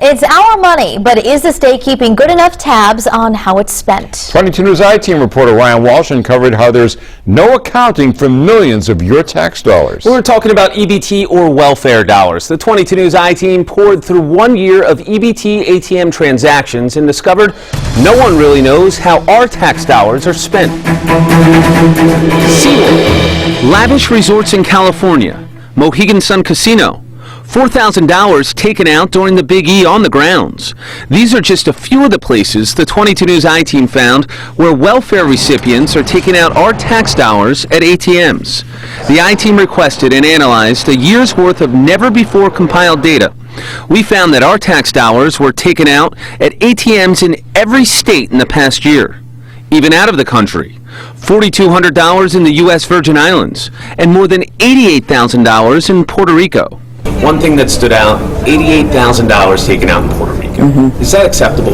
It's our money, but is the state keeping good enough tabs on how it's spent? 22 News I-Team reporter Ryan Walsh uncovered how there's no accounting for millions of your tax dollars. We were talking about EBT or welfare dollars. The 22 News I-Team poured through 1 year of EBT ATM transactions and discovered no one really knows how our tax dollars are spent. SeaWorld, lavish resorts in California, Mohegan Sun Casino, $4,000 taken out during the Big E on the grounds. These are just a few of the places the 22 News I-Team found where welfare recipients are taking out our tax dollars at ATMs. The I-Team requested and analyzed a year's worth of never-before compiled data. We found that our tax dollars were taken out at ATMs in every state in the past year, even out of the country. $4,200 in the U.S. Virgin Islands and more than $88,000 in Puerto Rico. One thing that stood out, $88,000 taken out in Puerto Rico. Is that acceptable?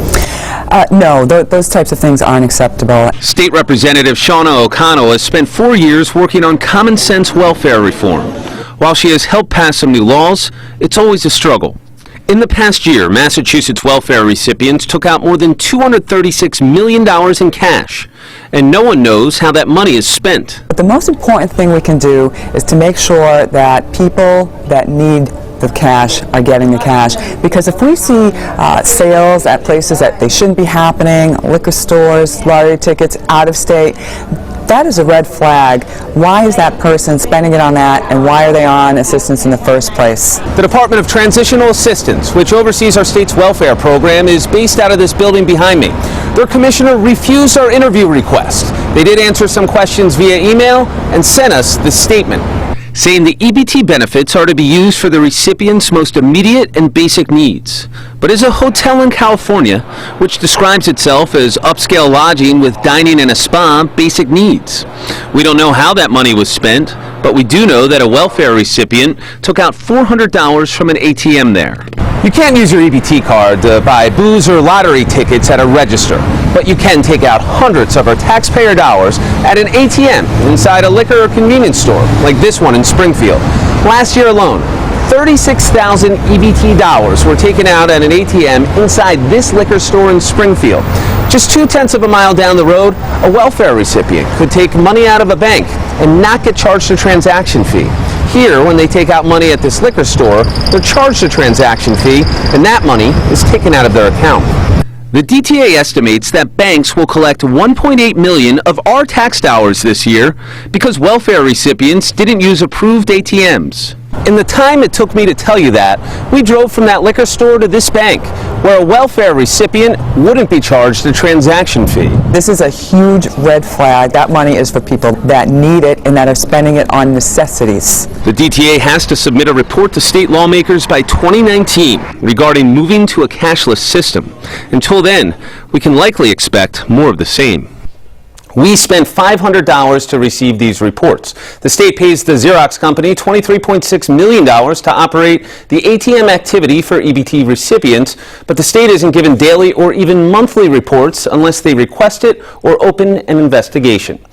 No, those types of things aren't acceptable. State Representative Shauna O'Connell has spent 4 years working on common sense welfare reform. While she has helped pass some new laws, it's always a struggle. In the past year, Massachusetts welfare recipients took out more than $236 million in cash, and no one knows how that money is spent. But the most important thing we can do is to make sure that people that need the cash are getting the cash. Because if we see sales at places that they shouldn't be happening, liquor stores, lottery tickets, out of state, that is a red flag. Why is that person spending it on that, and why are they on assistance in the first place? The Department of Transitional Assistance, which oversees our state's welfare program, is based out of this building behind me. Their commissioner refused our interview request. They did answer some questions via email and sent us this statement, saying the EBT benefits are to be used for the recipient's most immediate and basic needs. But as a hotel in California, which describes itself as upscale lodging with dining and a spa, basic needs. We don't know how that money was spent, but we do know that a welfare recipient took out $400 from an ATM there. You can't use your EBT card to buy booze or lottery tickets at a register, but you can take out hundreds of our taxpayer dollars at an ATM inside a liquor or convenience store, like this one in Springfield. Last year alone, 36,000 EBT dollars were taken out at an ATM inside this liquor store in Springfield. Just 2/10 of a mile down the road, a welfare recipient could take money out of a bank and not get charged a transaction fee. Here, when they take out money at this liquor store, they're charged a transaction fee, and that money is taken out of their account. The DTA estimates that banks will collect $1.8 million of our tax dollars this year because welfare recipients didn't use approved ATMs. In the time it took me to tell you that, we drove from that liquor store to this bank, where a welfare recipient wouldn't be charged a transaction fee. This is a huge red flag. That money is for people that need it and that are spending it on necessities. The DTA has to submit a report to state lawmakers by 2019 regarding moving to a cashless system. Until then, we can likely expect more of the same. We spent $500 to receive these reports. The state pays the Xerox company $23.6 million to operate the ATM activity for EBT recipients, but the state isn't given daily or even monthly reports unless they request it or open an investigation.